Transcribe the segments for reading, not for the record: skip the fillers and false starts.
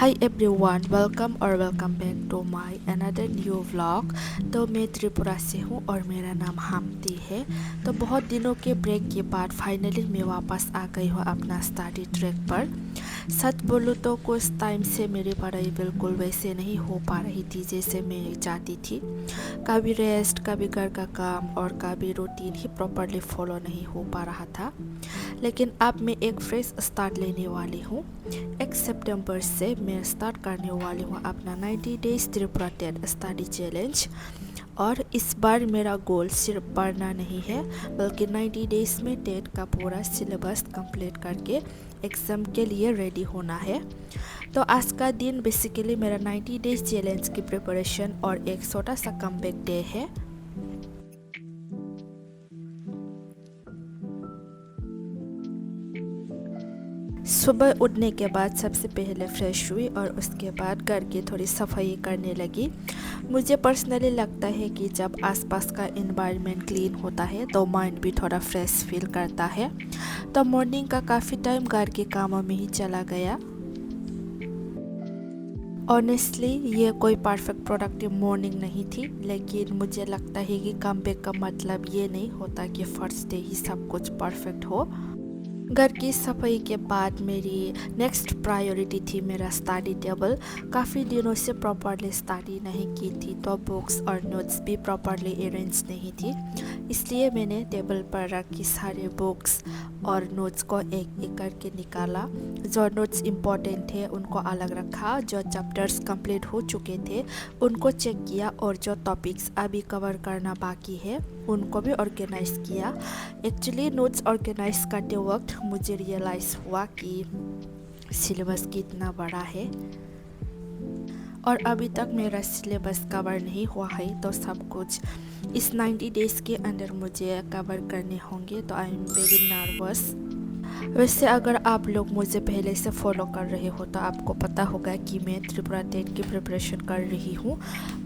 Hi everyone, welcome back to my another new vlog. तो मैं त्रिपुरा से हूँ और मेरा नाम हाम्ती है। तो बहुत दिनों के ब्रेक के बाद फाइनली मैं वापस आ गई हूँ अपना स्टडी ट्रैक पर। सच बोलूँ तो कुछ टाइम से मेरी पढ़ाई बिल्कुल वैसे नहीं हो पा रही थी जैसे मैं चाहती थी। कभी रेस्ट, कभी घर का काम और कभी रूटीन ही प्रॉपरली फॉलो नहीं हो पा रहा था। लेकिन अब मैं एक फ्रेश स्टार्ट लेने वाली हूँ। 1 सितंबर से मैं स्टार्ट करने वाली हूँ अपना 90 days Tripura TET study challenge. और इस बार मेरा गोल सिर्फ पढ़ना नहीं है, बल्कि 90 डेज में टेट का पूरा सिलेबस कंप्लीट करके एग्ज़ाम के लिए रेडी होना है। तो आज का दिन बेसिकली मेरा 90 डेज चैलेंज की प्रिपरेशन और एक छोटा सा कमबैक डे है। सुबह उठने के बाद सबसे पहले फ्रेश हुई और उसके बाद घर की थोड़ी सफाई करने लगी। मुझे पर्सनली लगता है कि जब आसपास का एनवायरनमेंट क्लीन होता है तो माइंड भी थोड़ा फ्रेश फील करता है। तो मॉर्निंग का काफ़ी टाइम घर के कामों में ही चला गया। ऑनेस्टली ये कोई परफेक्ट प्रोडक्टिव मॉर्निंग नहीं थी, लेकिन मुझे लगता है कि कमबैक का मतलब ये नहीं होता कि फर्स्ट डे ही सब कुछ परफेक्ट हो। घर की सफाई के बाद मेरी नेक्स्ट प्रायोरिटी थी मेरा स्टडी टेबल। काफ़ी दिनों से प्रॉपरली स्टडी नहीं की थी, तो बुक्स और नोट्स भी प्रॉपरली अरेंज नहीं थी। इसलिए मैंने टेबल पर रखी सारे बुक्स और नोट्स को एक एक करके निकाला। जो नोट्स इम्पोर्टेंट थे उनको अलग रखा, जो चैप्टर्स कंप्लीट हो चुके थे उनको चेक किया और जो टॉपिक्स अभी कवर करना बाकी है उनको भी ऑर्गेनाइज किया। एक्चुअली नोट्स ऑर्गेनाइज करते वक्त मुझे रियलाइज़ हुआ कि सिलेबस कितना बड़ा है और अभी तक मेरा सिलेबस कवर नहीं हुआ है। तो सब कुछ इस 90 डेज़ के अंदर मुझे कवर करने होंगे, तो आई एम वेरी नर्वस। वैसे अगर आप लोग मुझे पहले से फॉलो कर रहे हो तो आपको पता होगा कि मैं त्रिपुरा टेट की प्रिपरेशन कर रही हूँ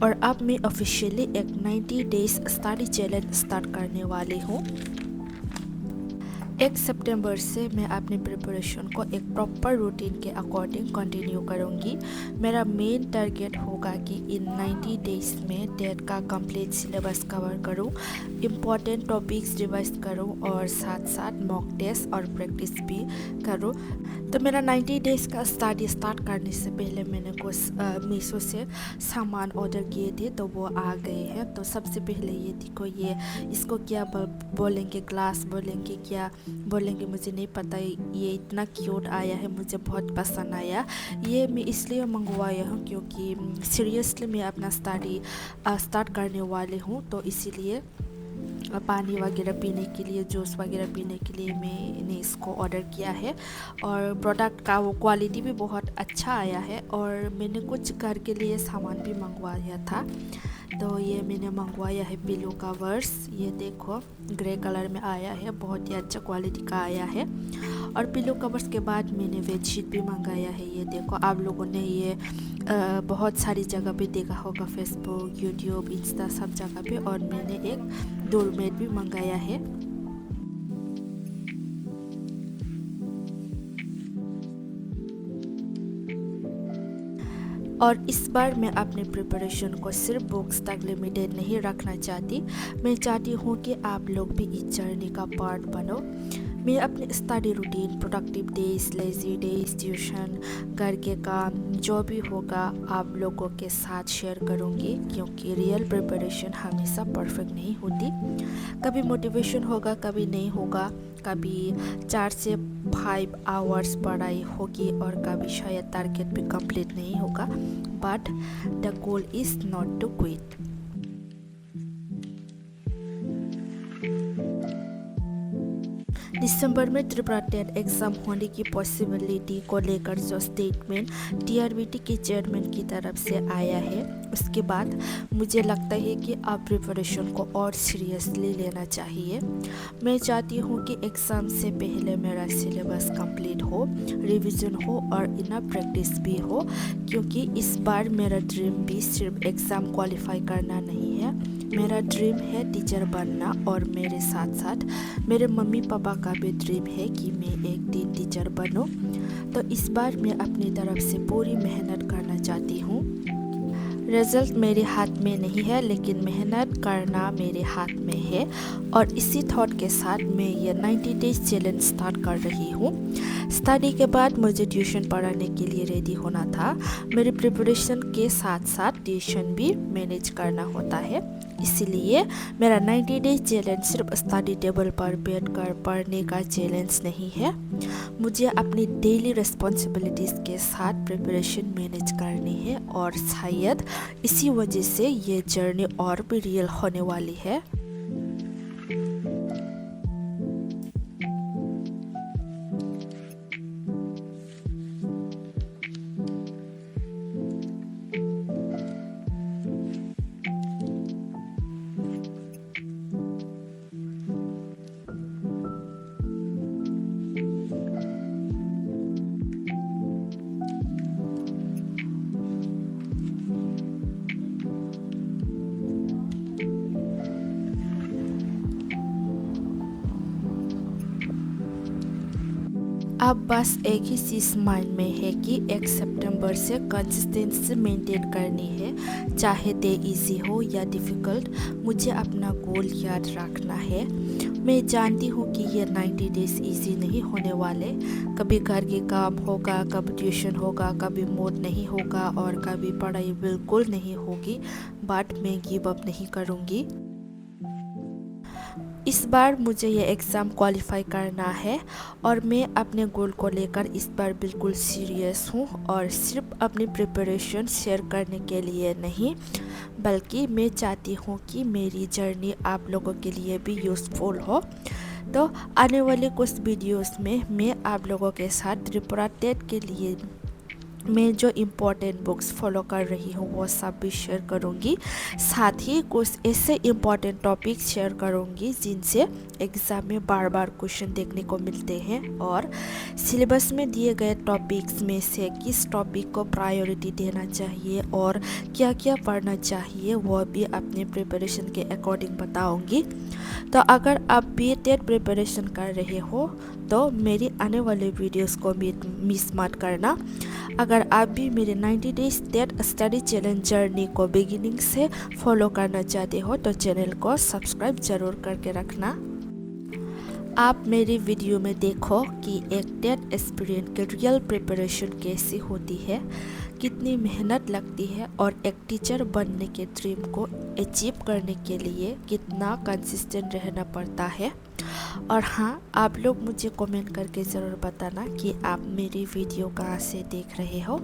और अब मैं ऑफिशियली एक 90 डेज स्टडी चैलेंज स्टार्ट करने वाली हूँ। 1 सितंबर से मैं अपनी प्रिपरेशन को एक प्रॉपर रूटीन के अकॉर्डिंग कंटिन्यू करूँगी। मेरा मेन टारगेट होगा कि इन 90 डेज में टेट का कंप्लीट सिलेबस कवर करूँ, इम्पॉर्टेंट टॉपिक्स रिवाइज करूँ और साथ साथ मॉक टेस्ट और प्रैक्टिस भी करूँ। तो मेरा 90 डेज़ का स्टडी स्टार्ट करने से पहले मैंने कुछ मीशो से सामान ऑर्डर किए थे, तो वो आ गए हैं। तो सबसे पहले ये देखो, ये इसको क्या बोलेंगे, ग्लास बोलेंगे, क्या बोलेंगे मुझे नहीं पता। ये इतना क्यूट आया है, मुझे बहुत पसंद आया। ये मैं इसलिए मंगवाया हूँ क्योंकि सीरियसली मैं अपना स्टडी स्टार्ट करने वाली हूँ, तो इसीलिए पानी वगैरह पीने के लिए, जूस वगैरह पीने के लिए मैंने इसको ऑर्डर किया है। और प्रोडक्ट का वो क्वालिटी भी बहुत अच्छा आया है और मैंने कुछ घर के लिए सामान भी मंगवाया था। तो ये मैंने मंगवाया है पिलो कवर्स। ये देखो ग्रे कलर में आया है, बहुत ही अच्छा क्वालिटी का आया है। और पिलो कवर्स के बाद मैंने बेडशीट भी मंगाया है। ये देखो, आप लोगों ने ये बहुत सारी जगह पे देखा होगा, फेसबुक, यूट्यूब, इंस्टा, सब जगह पे। और मैंने एक डोरमेट भी मंगाया है। और इस बार मैं अपने प्रिपरेशन को सिर्फ बुक्स तक लिमिटेड नहीं रखना चाहती। मैं चाहती हूँ कि आप लोग भी इस जर्नी का पार्ट बनो। मैं अपने study routine, productive days, lazy days, tuition, घर के काम, जो भी होगा आप लोगों के साथ शेयर करूँगी, क्योंकि रियल प्रिपरेशन हमेशा परफेक्ट नहीं होती। कभी मोटिवेशन होगा, कभी नहीं होगा, कभी 4 से 5 आवर्स पढ़ाई होगी और कभी शायद टारगेट भी कंप्लीट नहीं होगा। But the goal is not to quit. दिसंबर में त्रिपुरा टेट एग्ज़ाम होने की पॉसिबिलिटी को लेकर जो स्टेटमेंट टीआरबीटी के चेयरमैन की तरफ से आया है, उसके बाद मुझे लगता है कि अब प्रिपरेशन को और सीरियसली लेना चाहिए। मैं चाहती हूँ कि एग्ज़ाम से पहले मेरा सिलेबस कंप्लीट हो, रिवीजन हो और इनफ प्रैक्टिस भी हो, क्योंकि इस बार मेरा ड्रीम भी सिर्फ एग्ज़ाम क्वालिफाई करना नहीं है, मेरा ड्रीम है टीचर बनना और मेरे साथ साथ मेरे मम्मी पापा का भी ड्रीम है कि मैं एक दिन टीचर बनूं। तो इस बार मैं अपनी तरफ से पूरी मेहनत करना चाहती हूँ। रिज़ल्ट मेरे हाथ में नहीं है, लेकिन मेहनत करना मेरे हाथ में है। और इसी थॉट के साथ मैं ये 90 डेज चैलेंज स्टार्ट कर रही हूँ। स्टडी के बाद मुझे ट्यूशन पढ़ाने के लिए रेडी होना था। मेरी प्रिपरेशन के साथ साथ ट्यूशन भी मैनेज करना होता है। इसीलिए मेरा 90 डेज चैलेंज सिर्फ स्टडी टेबल पर बैठकर पढ़ने का चैलेंज नहीं है। मुझे अपनी डेली रिस्पॉन्सिबिलिटीज़ के साथ प्रिपरेशन मैनेज करनी है और शायद इसी वजह से ये जर्नी और भी रियल होने वाली है। अब बस एक ही चीज़ माइंड में है कि 1 सितंबर से कंसिस्टेंसी मेंटेन करनी है, चाहे डे इजी हो या डिफ़िकल्ट। मुझे अपना गोल याद रखना है। मैं जानती हूँ कि ये 90 डेज इजी नहीं होने वाले। कभी घर के काम होगा, कभी ट्यूशन होगा, कभी मूड नहीं होगा और कभी पढ़ाई बिल्कुल नहीं होगी, बट मैं गिव अप नहीं करूँगी। इस बार मुझे ये एग्ज़ाम क्वालिफाई करना है और मैं अपने गोल को लेकर इस बार बिल्कुल सीरियस हूँ। और सिर्फ अपनी प्रिपरेशन शेयर करने के लिए नहीं, बल्कि मैं चाहती हूँ कि मेरी जर्नी आप लोगों के लिए भी यूज़फुल हो। तो आने वाले कुछ वीडियोस में मैं आप लोगों के साथ त्रिपुरा टेट के लिए मैं जो इम्पोर्टेंट बुक्स फॉलो कर रही हूँ वो सब भी शेयर करूँगी। साथ ही कुछ ऐसे इम्पोर्टेंट टॉपिक शेयर करूँगी जिनसे एग्ज़ाम में बार बार क्वेश्चन देखने को मिलते हैं। और सिलेबस में दिए गए टॉपिक्स में से किस टॉपिक को प्रायोरिटी देना चाहिए और क्या क्या पढ़ना चाहिए वो भी अपने प्रिपरेशन के अकॉर्डिंग बताऊँगी। तो अगर आप भी टेट प्रिपरेशन कर रहे हो तो मेरी आने वाले वीडियोस को मिस मत करना। अगर आप भी मेरे 90 days TET study challenge journey को बिगिनिंग से फॉलो करना चाहते हो तो चैनल को सब्सक्राइब ज़रूर करके रखना। आप मेरी वीडियो में देखो कि एक टेट एस्पिरेंट की रियल प्रिपरेशन कैसी होती है, कितनी मेहनत लगती है और एक टीचर बनने के ड्रीम को अचीव करने के लिए कितना कंसिस्टेंट रहना पड़ता है। और हाँ, आप लोग मुझे कमेंट करके ज़रूर बताना कि आप मेरी वीडियो कहाँ से देख रहे हो।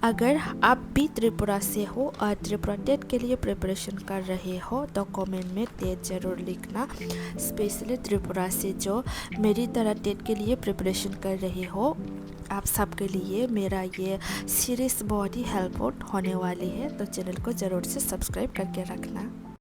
अगर आप भी त्रिपुरा से हो और त्रिपुरा टेट के लिए प्रिपरेशन कर रहे हो तो कमेंट में टेट ज़रूर लिखना। स्पेशली त्रिपुरा से जो मेरी तरह टेट के लिए प्रिपरेशन कर रहे हो, आप सबके लिए मेरा ये सीरीज़ बहुत ही हेल्पफुल होने वाली है। तो चैनल को ज़रूर से सब्सक्राइब करके रखना।